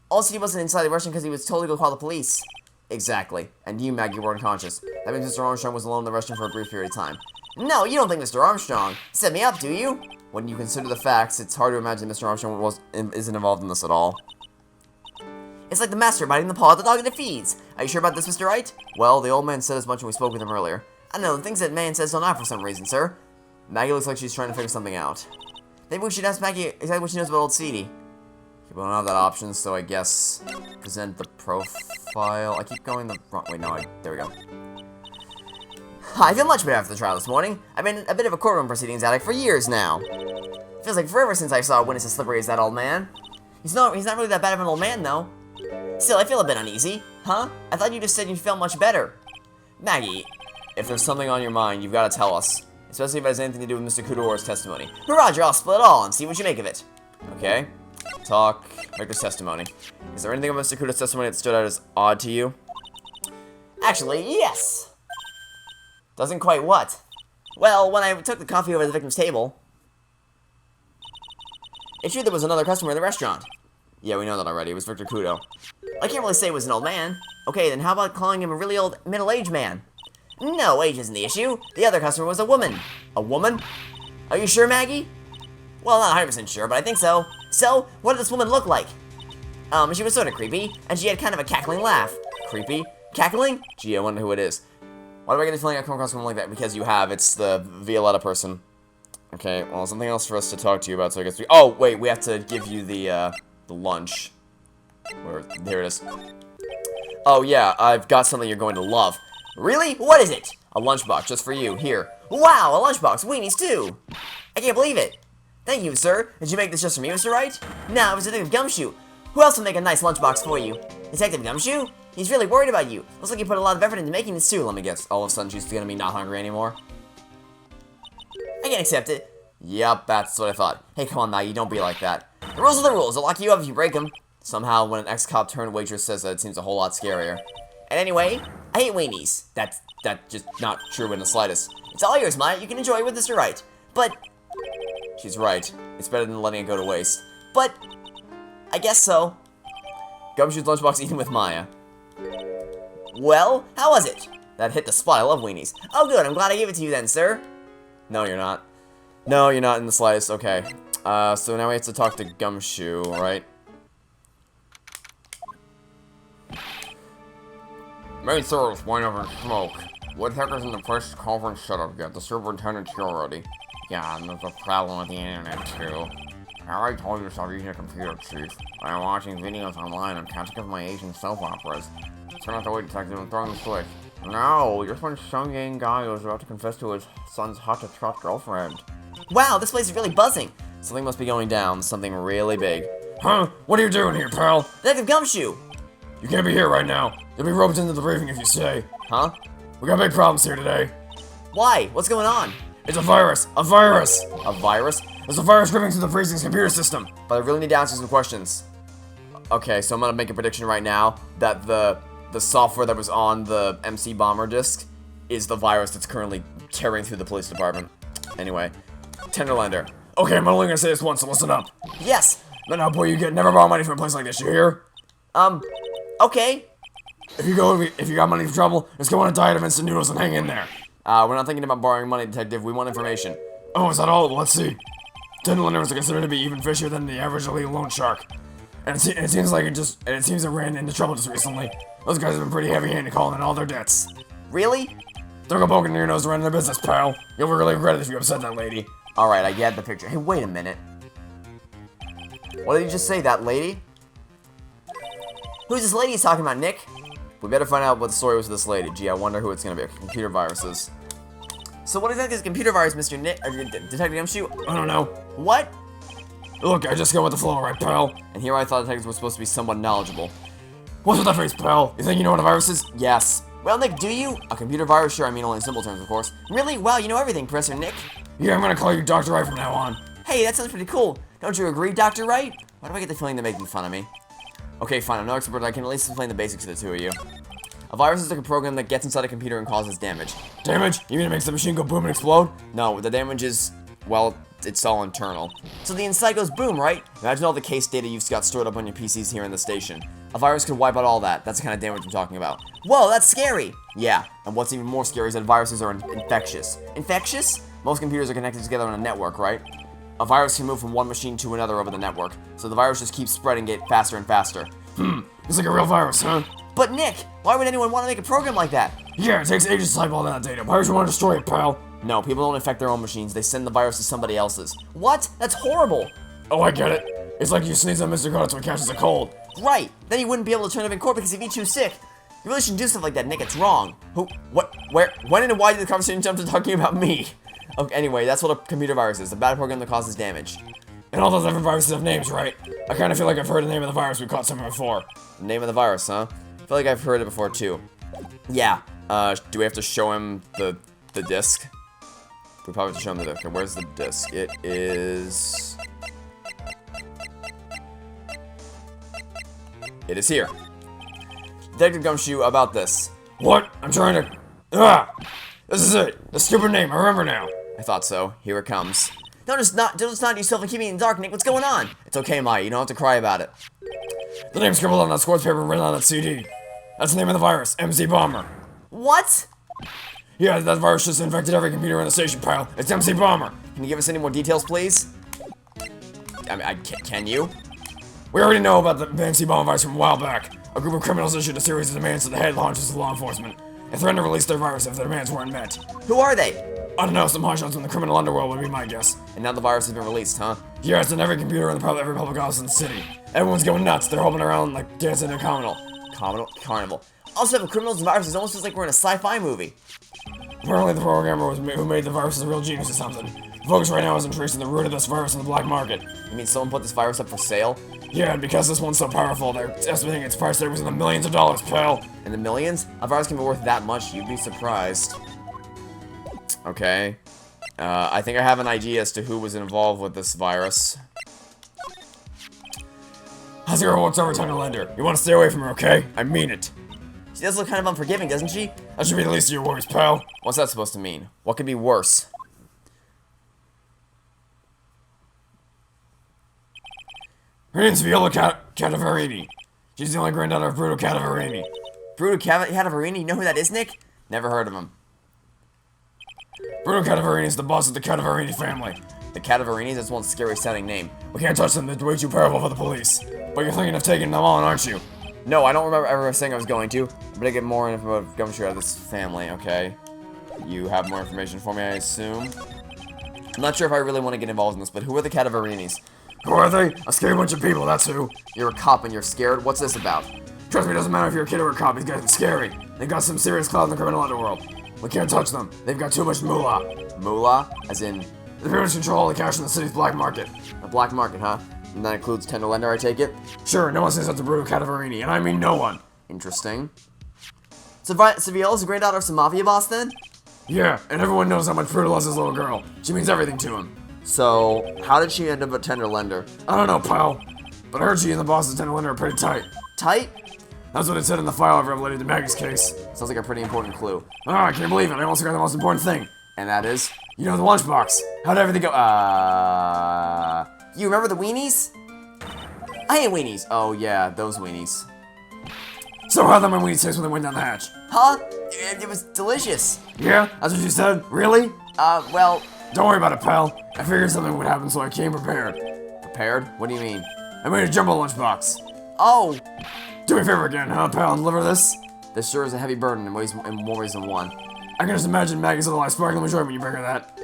Also, he wasn't inside the restaurant because he was told to go call the police. Exactly. And you, Maggie, were unconscious. That means Mr. Armstrong was alone in the restaurant for a brief period of time. No, you don't think Mr. Armstrong set me up, do you? When you consider the facts, it's hard to imagine Mr. Armstrong isn't involved in this at all. It's like the master biting the paw of the dog that it feeds. Are you sure about this, Mr. Wright? Well, the old man said as much when we spoke with him earlier. I don't know, the things that man says don't add for some reason, sir. Maggie looks like she's trying to figure something out. Maybe we should ask Maggie exactly what she knows about old CD. We don't have that option, so I guess present the profile. I keep going the wrong way. No, there we go. I feel much better after the trial this morning. I've been a bit of a courtroom proceedings addict for years now. Feels like forever since I saw a witness as slippery as that old man. He's not really that bad of an old man, though. Still, I feel a bit uneasy. Huh? I thought you just said you felt much better. Maggie, if there's something on your mind, you've got to tell us. Especially if it has anything to do with Mr. Kudora's testimony. Roger, I'll spill it all and see what you make of it. Okay. Talk. Victor's testimony. Is there anything about Mr. Kudo's testimony that stood out as odd to you? Actually, yes. Doesn't quite what? Well, when I took the coffee over to the victim's table, it's true there was another customer in the restaurant. Yeah, we know that already. It was Victor Kudo. I can't really say it was an old man. Okay, then how about calling him a really old, middle-aged man? No, age isn't the issue. The other customer was a woman. A woman? Are you sure, Maggie? Well, not 100% sure, but I think so. So, what did this woman look like? She was sort of creepy, and she had kind of a cackling laugh. Creepy? Cackling? Gee, I wonder who it is. Why do I get the feeling I come across someone like that? Because you have. It's the Violetta person. Okay, well, something else for us to talk to you about, so I guess we... Oh, wait, we have to give you the lunch. There it is. Oh, yeah, I've got something you're going to love. Really? What is it? A lunchbox, just for you. Here. Wow, a lunchbox. Weenies, too. I can't believe it. Thank you, sir. Did you make this just for me, Mr. Wright? No, it was Detective Gumshoe. Who else would make a nice lunchbox for you? Detective Gumshoe? He's really worried about you. Looks like he put a lot of effort into making this, too. Let me guess. All of a sudden, she's gonna be not hungry anymore. I can't accept it. Yep, that's what I thought. Hey, come on, Maggie, don't be like that. The rules are the rules. They'll lock you up if you break them. Somehow, when an ex-cop turned waitress says that, it seems a whole lot scarier. And anyway, I hate weenies. That's just not true in the slightest. It's all yours, Maya. You can enjoy it with Mr. Wright. But... she's right. It's better than letting it go to waste. But... I guess so. Gumshoe's lunchbox eaten with Maya. Well, how was it? That hit the spot. I love weenies. Oh, good. I'm glad I gave it to you then, sir. No, you're not. No, you're not in the slightest. Okay. So now we have to talk to Gumshoe, right? Main service, wine over smoke. Woodpecker's in the first conference setup yet. The superintendent's here already. Yeah, and there's a problem with the internet too. I already told you to stop using a computer, Chief. I'm watching videos online and catching up my Asian soap operas. Turn out the way detective and throwing the switch. No, you're some young guy who's about to confess to his son's hot-to-trot girlfriend. Wow, this place is really buzzing. Something must be going down. Something really big. Huh? What are you doing here, pal? Detective Gumshoe! You can't be here right now. You'll be roped into the briefing if you stay. Huh? We got big problems here today. Why? What's going on? It's a virus! A virus! A virus? There's a virus gripping through the precinct's computer system. But I really need to answer some questions. Okay, so I'm gonna make a prediction right now that the software that was on the MC Bomber disk is the virus that's currently tearing through the police department. Anyway, Tenderlander. Okay, I'm only gonna say this once, so listen up. Yes. No, boy, you get never borrow money from a place like this, you hear? Okay. If you got money for trouble, just go on a diet of instant noodles and hang in there. We're not thinking about borrowing money, Detective. We want information. Oh, is that all? Well, let's see. Tenderlanders are considered to be even fishier than the average illegal loan shark. And it seems like it ran into trouble just recently. Those guys have been pretty heavy-handed calling in all their debts. Really? Don't go poking your nose around their business, pal. You'll really regret it if you upset that lady. Alright, I get the picture. Hey, wait a minute. What did you just say, that lady? Who's this lady he's talking about, Nick? We better find out what the story was with this lady. Gee, I wonder who it's gonna be. Computer viruses. So what exactly is a computer virus, Mr. Nick? Detective Gumshoe? I don't know. What? Look, I just go with the flow, right, pal? And here I thought detectives were supposed to be somewhat knowledgeable. What's with that face, pal? You think you know what a virus is? Yes. Well, Nick, do you? A computer virus? Sure, I mean only in simple terms, of course. Really? Wow, you know everything, Professor Nick. Yeah, I'm gonna call you Dr. Wright from now on. Hey, that sounds pretty cool. Don't you agree, Dr. Wright? Why do I get the feeling they're making fun of me? Okay, fine, I'm no expert, but I can at least explain the basics to the two of you. A virus is like a program that gets inside a computer and causes damage. Damage? You mean it makes the machine go boom and explode? No, the damage is, well, it's all internal. So the inside goes boom, right? Imagine all the case data you've got stored up on your PCs here in the station. A virus could wipe out all that. That's the kind of damage I'm talking about. Whoa, that's scary. Yeah, and what's even more scary is that viruses are infectious. Infectious? Most computers are connected together on a network, right? A virus can move from one machine to another over the network, so the virus just keeps spreading it faster and faster. It's like a real virus, huh? But Nick, why would anyone want to make a program like that? Yeah, it takes ages to type all that data. Why would you want to destroy it, pal? No, people don't infect their own machines. They send the virus to somebody else's. What? That's horrible. Oh, I get it. It's like you sneeze on Mr. Goat so it catches a cold. Right. Then you wouldn't be able to turn up in court because he'd be too sick. You really shouldn't do stuff like that, Nick. It's wrong. Who? What? Where? When and why did the conversation jump to talking about me? Okay, anyway, that's what a computer virus is. A bad program that causes damage. And all those different viruses have names, right? I kind of feel like I've heard the name of the virus we've caught somewhere before. The name of the virus, huh? I feel like I've heard it before, too. Yeah. Do we have to show him the disc? We probably have to show him the disc. Okay, where's the disc? It is... It is here. Detective Gumshoe, about this. What? I'm trying to... Ah! This is it. The stupid name. I remember now. I thought so. Here it comes. Don't just not yourself and keep me in the dark, Nick. What's going on? It's okay, Maya. You don't have to cry about it. The name's scribbled on that sports paper and written on that CD. That's the name of the virus. MC Bomber. What? Yeah, that virus just infected every computer in the station, pal. It's MC Bomber. Can you give us any more details, please? I mean, can you? We already know about the MC Bomber virus from a while back. A group of criminals issued a series of demands to the head launches of law enforcement. They threatened to release their virus if their demands weren't met. Who are they? I don't know, some hotshots from the criminal underworld would be my guess. And now the virus has been released, huh? Yeah, it's in every computer in every public office in the city. Everyone's going nuts. They're hopping around like dancing in a carnival. Carnival. Also, if a criminal's and viruses, it almost feels like we're in a sci-fi movie. Apparently the programmer who made the virus is a real genius or something. The focus right now is on tracing the root of this virus in the black market. You mean someone put this virus up for sale? Yeah, and because this one's so powerful, they're estimating its price tag was in the millions of dollars, pal. In the millions? A virus can be worth that much, you'd be surprised. Okay. I think I have an idea as to who was involved with this virus. How's your what's over Tenderlander? You want to stay away from her, okay? I mean it. She does look kind of unforgiving, doesn't she? That should be the least of your worries, pal. What's that supposed to mean? What could be worse? Her name's Viola Cadaverini. She's the only granddaughter of Bruto Cadaverini. Bruto Cadaverini, you know who that is, Nick? Never heard of him. Bruto Cadaverini is the boss of the Cadaverini family. The Cadaverinis, that's one scary sounding name. We can't touch them, they're way too powerful for the police. But you're thinking of taking them on, aren't you? No, I don't remember ever saying I was going to. But I get more info about Gumshoe out of this family, okay? You have more information for me, I assume? I'm not sure if I really want to get involved in this, but who are the Cadaverinis? Who are they? A scary bunch of people, that's who. You're a cop and you're scared? What's this about? Trust me, it doesn't matter if you're a kid or a cop, these guys are scary. They've got some serious clout in the criminal underworld. We can't touch them. They've got too much moolah. Moolah? As in... They pretty much control all the cash in the city's black market. The black market, huh? And that includes Tenderlander, I take it? Sure, no one says that to Bruto Cadaverini, and I mean no one. Interesting. So Viola's the granddaughter of some mafia boss, then? Yeah, and everyone knows how much Bruto loves his little girl. She means everything to him. So, how did she end up at Tenderlander? I don't know, pal. But I heard she and the boss of Tenderlander are pretty tight. Tight? That's what it said in the file I've related to Maggie's case. Sounds like a pretty important clue. Ah, I can't believe it. I also got the most important thing. And that is? You know, the lunchbox. How'd everything go? You remember the weenies? I hate weenies. Oh yeah, those weenies. So how'd them weenies taste when they went down the hatch? Huh? It was delicious. Yeah? That's what you said? Really? Well, Don't worry about it, pal. I figured something would happen, so I came prepared. prepared? What do you mean? I made a jumbo lunchbox. Oh, Do me a favor again, huh, pal, and deliver this? this sure is a heavy burden in more ways than one. I can just imagine Maggie's otherwise sparkling with joy when you bring her that.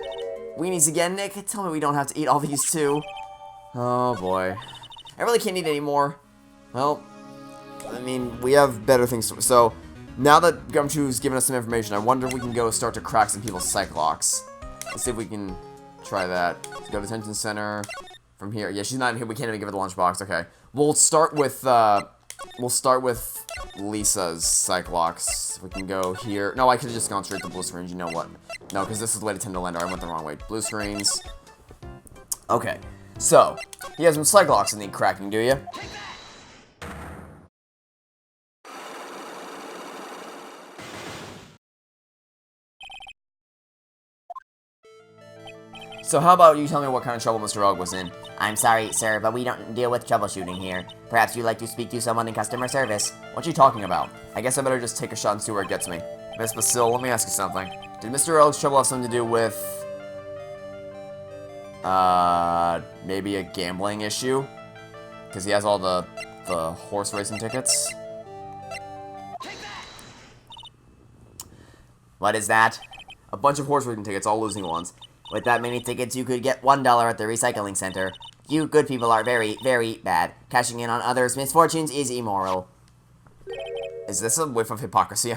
Weenies again, Nick? Tell me we don't have to eat all these too. Oh boy. I really can't eat anymore. Well, I mean, we have better things to... So, now that Gumshoe's given us some information, I wonder if we can go start to crack some people's psych locks. Let's see if we can try that. Let's go to detention center. From here. Yeah, she's not in here. We can't even give her the lunchbox. Okay. We'll start with Lisa's psych locks. If we can go here. No, I could have just gone straight to blue screens. You know what? No, because this is the way to Tender Lender. I went the wrong way. Blue screens. Okay. So, you have some psych locks that need cracking, do you? So how about you tell me what kind of trouble Mr. Elg was in? I'm sorry, sir, but we don't deal with troubleshooting here. Perhaps you'd like to speak to someone in customer service. What you talking about? I guess I better just take a shot and see where it gets me. Miss Basil, let me ask you something. Did Mr. Elg's trouble have something to do with... maybe a gambling issue? Because he has all the horse racing tickets? What is that? A bunch of horse racing tickets, all losing ones. With that many tickets, you could get $1 at the recycling center. You good people are very, very bad. Cashing in on others' misfortunes is immoral. Is this a whiff of hypocrisy I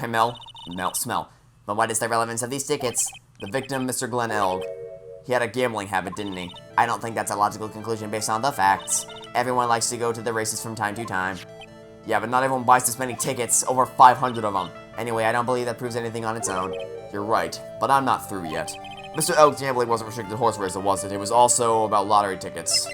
smell? But what is the relevance of these tickets? The victim, Mr. Glen Elg. He had a gambling habit, didn't he? I don't think that's a logical conclusion based on the facts. Everyone likes to go to the races from time to time. Yeah, but not everyone buys this many tickets, over 500 of them. Anyway, I don't believe that proves anything on its own. You're right, but I'm not through yet. Mr. Elg's gambling wasn't restricted to horse racing, was it? It was also about lottery tickets.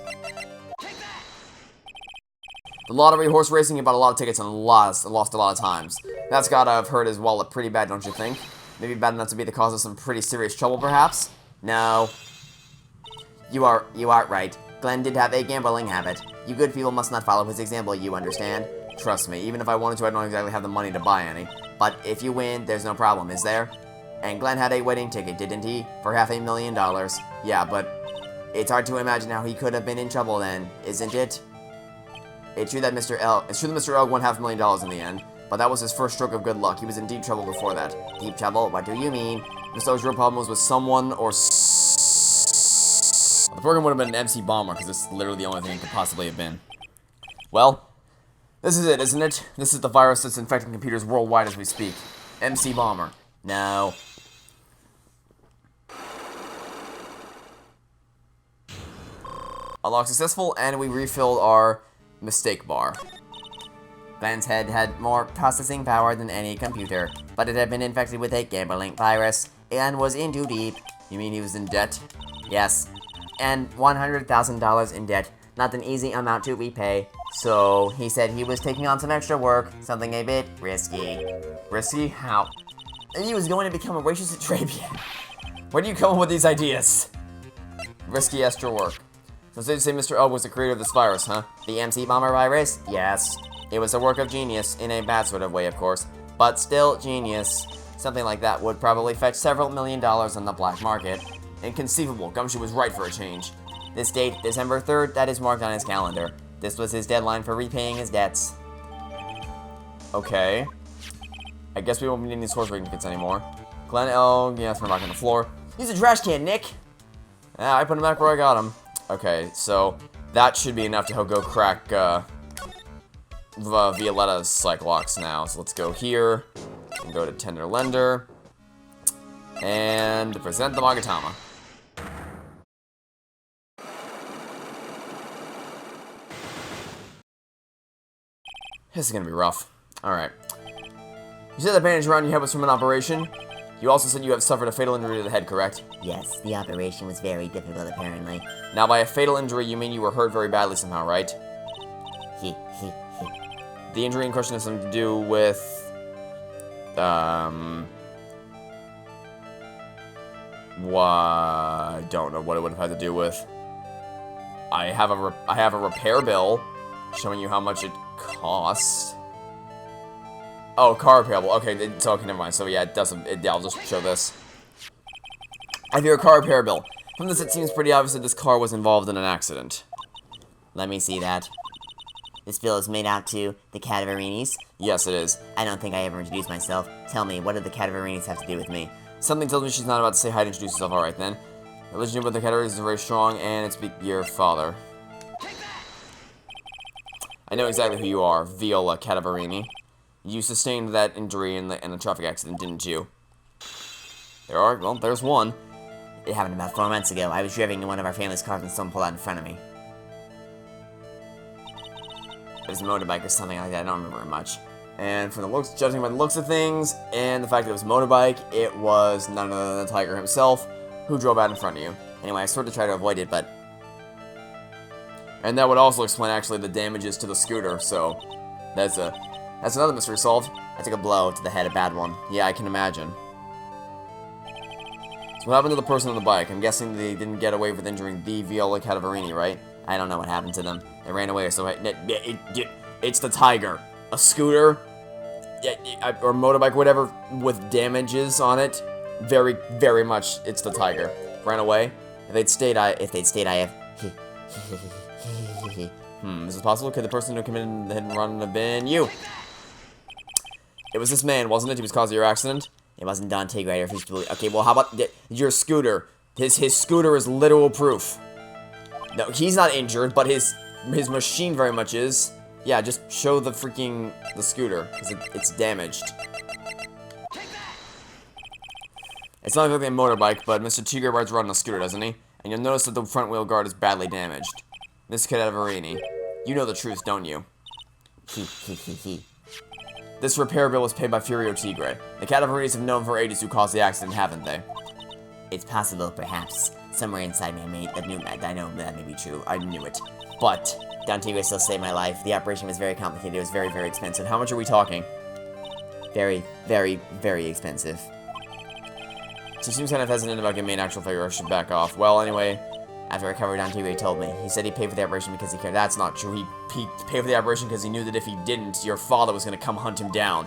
The lottery, horse racing, he bought a lot of tickets and lost a lot of times. That's gotta have hurt his wallet pretty bad, don't you think? Maybe bad enough to be the cause of some pretty serious trouble, perhaps? No. You are right. Glenn did have a gambling habit. You good people must not follow his example, you understand? Trust me, even if I wanted to, I don't exactly have the money to buy any. But if you win, there's no problem, is there? And Glenn had a wedding ticket, didn't he? For $500,000. Yeah, but it's hard to imagine how he could have been in trouble then, isn't it? It's true that Mr. Elg won $500,000 in the end, but that was his first stroke of good luck. He was in deep trouble before that. Deep trouble? What do you mean? Mr. Elg's real problem was with someone or the program would have been an MC Bomber, because it's literally the only thing it could possibly have been. Well, this is it, isn't it? This is the virus that's infecting computers worldwide as we speak. MC Bomber. No. Unlock successful, and we refilled our mistake bar. Glenn's head had more processing power than any computer, but it had been infected with a gambling virus and was in too deep. You mean he was in debt? Yes, and $100,000 in debt, not an easy amount to repay. So he said he was taking on some extra work, something a bit risky. Risky? How? And he was going to become a racist at Trabian. Where do you come up with these ideas? Risky extra work. So say Mr. Elg was the creator of this virus, huh? The MC Bomber virus? Yes. It was a work of genius, in a bad sort of way, of course, but still genius. Something like that would probably fetch several $1 million on the black market. Inconceivable. Gumshoe was right for a change. This date, December 3rd, that is marked on his calendar. This was his deadline for repaying his debts. Okay. I guess we won't be needing these horse racing tickets anymore. Glen Elg, yeah, throw him back on the floor. Use a trash can, Nick! Yeah, I put him back where I got him. Okay, so that should be enough to go crack Violetta's psych locks now. So let's go here and go to Tender Lender and present the Magatama. This is gonna be rough. Alright. You said the bandage around your head was from an operation. You also said you have suffered a fatal injury to the head, correct? Yes, the operation was very difficult, apparently. Now, by a fatal injury, you mean you were hurt very badly somehow, right? He. The injury in question has something to do with, I don't know what it would have had to do with. I have a repair bill showing you how much it costs. Oh, car repair bill. Okay, okay, never mind. So yeah, it doesn't. Yeah, I'll just show this. I have your car repair bill. From this, it seems pretty obvious that this car was involved in an accident. Let me see that. This bill is made out to the Cadaverinis. Yes, it is. I don't think I ever introduced myself. Tell me, what did the Cadaverinis have to do with me? Something tells me she's not about to say hi to introduce herself. Alright then. The relationship with the Cadaverinis is very strong, and it's your father. I know exactly who you are, Viola Cadaverini. You sustained that injury in the traffic accident, didn't you? Well, there's one. It happened about 4 months ago. I was driving in one of our family's cars when someone pulled out in front of me. It was a motorbike or something like that, I don't remember much. And from the looks, judging by the looks of things, and the fact that it was a motorbike, it was none other than the Tiger himself who drove out in front of you. Anyway, I sort of tried to avoid it, but... And that would also explain, actually, the damages to the scooter, so... That's another mystery solved. I took a blow to the head, a bad one. Yeah, I can imagine. So what happened to the person on the bike? I'm guessing they didn't get away with injuring the Viola Cadaverini, right? I don't know what happened to them. They ran away, so it's the Tiger. A scooter, or motorbike, whatever, with damages on it. Very, very much, it's the Tiger. Ran away. If they'd stayed, I have... Is it possible? Could the person who committed the hit and run have been you? It was this man, wasn't it? He was causing your accident? It wasn't Don Tigre, I refuse to believe. Okay, well, how about your scooter? His scooter is literal proof. No, he's not injured, but his machine very much is. Yeah, just show the scooter, because it's damaged. It's not exactly a motorbike, but Mr. Tigre rides around on a scooter, doesn't he? And you'll notice that the front wheel guard is badly damaged. Miss Cadaverini, you know the truth, don't you? This repair bill was paid by Furio Tigre. The Cadaverinis have known for ages who caused the accident, haven't they? It's possible, perhaps. Somewhere inside me, I know that may be true. I knew it. But Don Tigre still saved my life. The operation was very complicated. It was very, very expensive. how much are we talking? Very, very, very expensive. She seems kind of hesitant about giving me an actual figure. I should back off. Well, anyway, After I recovered, Don Tigre told me. He said he paid for the operation because he cared. that's not true. He paid for the operation because he knew that if he didn't, your father was going to come hunt him down.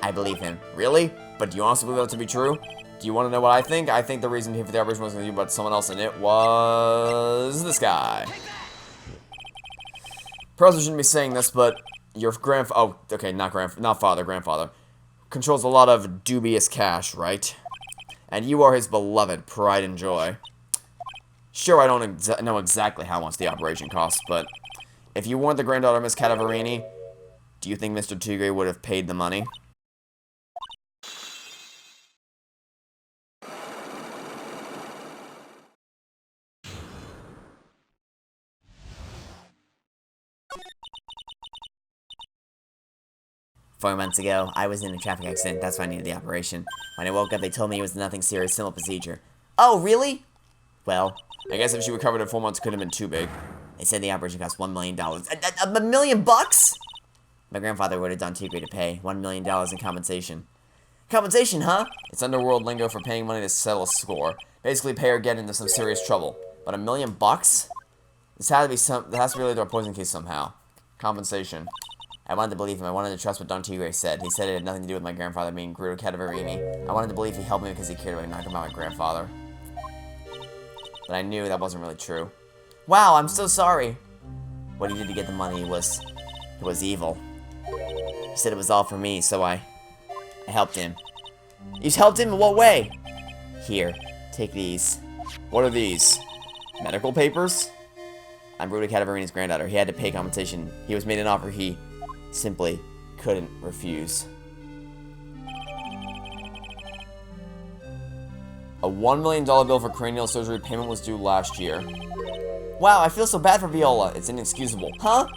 I believe him. Really? But do you honestly believe that to be true? Do you want to know what I think? I think the reason he paid for the operation wasn't you, but someone else in it was this guy. Perhaps I shouldn't be saying this, but your grandfather controls a lot of dubious cash, right? And you are his beloved pride and joy. Sure, I don't know exactly how much the operation costs, but if you weren't the granddaughter of Miss Cadaverini, do you think Mr. Tigre would have paid the money? "4 months ago, I was in a traffic accident. That's why I needed the operation. When I woke up, they told me it was nothing serious, simple procedure." "Oh, really?" "Well, I guess if she recovered in 4 months, it could have been too big. they said the operation cost $1 million. A million bucks?" My grandfather ordered Don Tigre to pay $1 million in compensation. Compensation, huh? It's underworld lingo for paying money to settle a score. Basically, pay or get into some serious trouble. But $1 million bucks? There has to be related to a poison case somehow. Compensation. I wanted to believe him. I wanted to trust what Don Tigre said. He said it had nothing to do with my grandfather being Guido Cadaverini. I wanted to believe he helped me because he cared about my grandfather. But I knew that wasn't really true. Wow, I'm so sorry. What he did to get the money was evil. He said it was all for me, so I helped him. You helped him in what way? Here, take these. What are these? Medical papers? I'm Guido Cadaverini's granddaughter. He had to pay compensation. He was made an offer he simply couldn't refuse. A $1 million bill for cranial surgery payment was due last year. Wow, I feel so bad for Viola. It's inexcusable. Huh?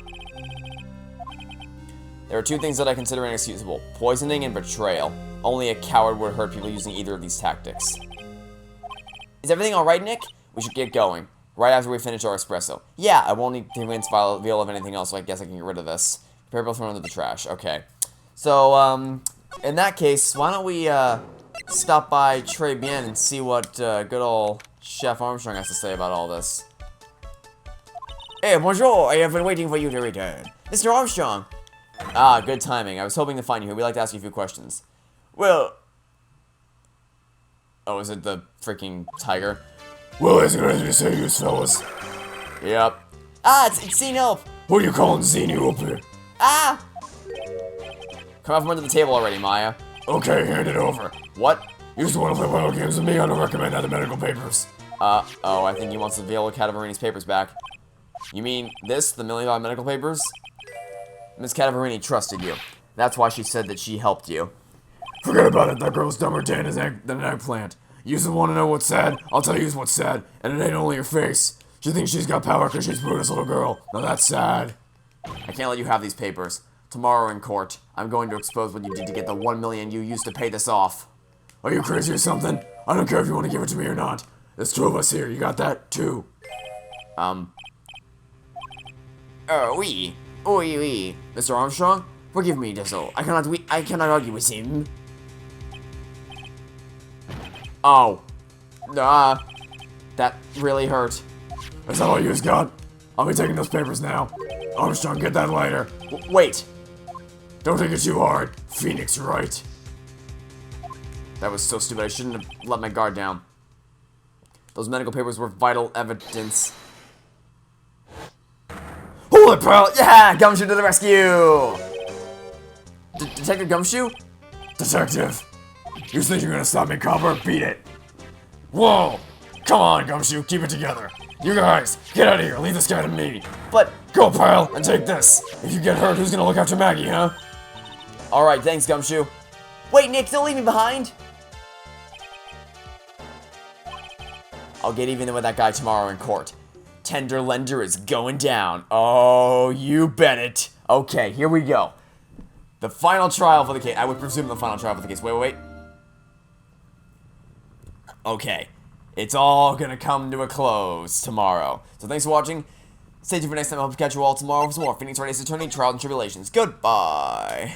There are two things that I consider inexcusable. Poisoning and betrayal. Only a coward would hurt people using either of these tactics. Is everything alright, Nick? We should get going. Right after we finish our espresso. Yeah, I won't need to convince Viola of anything else, so I guess I can get rid of this. Prepare both thrown into the trash. Okay. So, in that case, why don't we, stop by Très Bien and see what good old Chef Armstrong has to say about all this. Hey, bonjour! I have been waiting for you to return. Mr. Armstrong! Ah, good timing. I was hoping to find you here. We'd like to ask you a few questions. Well... Oh, is it the freaking tiger? Well, as good as you say, you fellas. Yep. Ah, it's Zeno. Who you calling Xenu up here? Ah! Come out from under the table already, Maya. Okay, hand it over. What? You just want to play wild games with me? I don't recommend other medical papers. Oh, I think he wants the Viola Cadaverini's papers back. You mean this, the $1 million medical papers? Miss Cadaverini trusted you. That's why she said that she helped you. Forget about it, that girl's dumber than an eggplant. You just want to know what's sad? I'll tell you what's sad, and it ain't only her face. She thinks she's got power because she's Buddha's little girl. Now that's sad. I can't let you have these papers. Tomorrow in court, I'm going to expose what you did to get the $1 million you used to pay this off. Are you crazy or something? I don't care if you want to give it to me or not. There's 2 of us here, you got that? 2. Oui. Oui. Mr. Armstrong, forgive me, Dizzle. I cannot argue with him. Oh. That really hurt. Is that all you got? I'll be taking those papers now. Armstrong, get that lighter. Wait. Don't take it too hard. Phoenix Wright. That was so stupid. I shouldn't have let my guard down. Those medical papers were vital evidence. Hold it, pal! Yeah! Gumshoe to the rescue! Detective Gumshoe? Detective. You think you're gonna stop me, Copper? Beat it. Whoa! Come on, Gumshoe, keep it together. You guys, get out of here. Leave this guy to me. But... Go, pal, and take this. If you get hurt, who's gonna look after Maggie, huh? Alright, thanks, Gumshoe. Wait, Nick, don't leave me behind. I'll get even with that guy tomorrow in court. Tender Lender is going down. Oh, you bet it. Okay, here we go. The final trial for the case. I would presume the final trial for the case. Wait. Okay. It's all gonna come to a close tomorrow. So thanks for watching. Stay tuned for next time. I hope to catch you all tomorrow for some more Phoenix Wright Attorney Trials and Tribulations. Goodbye.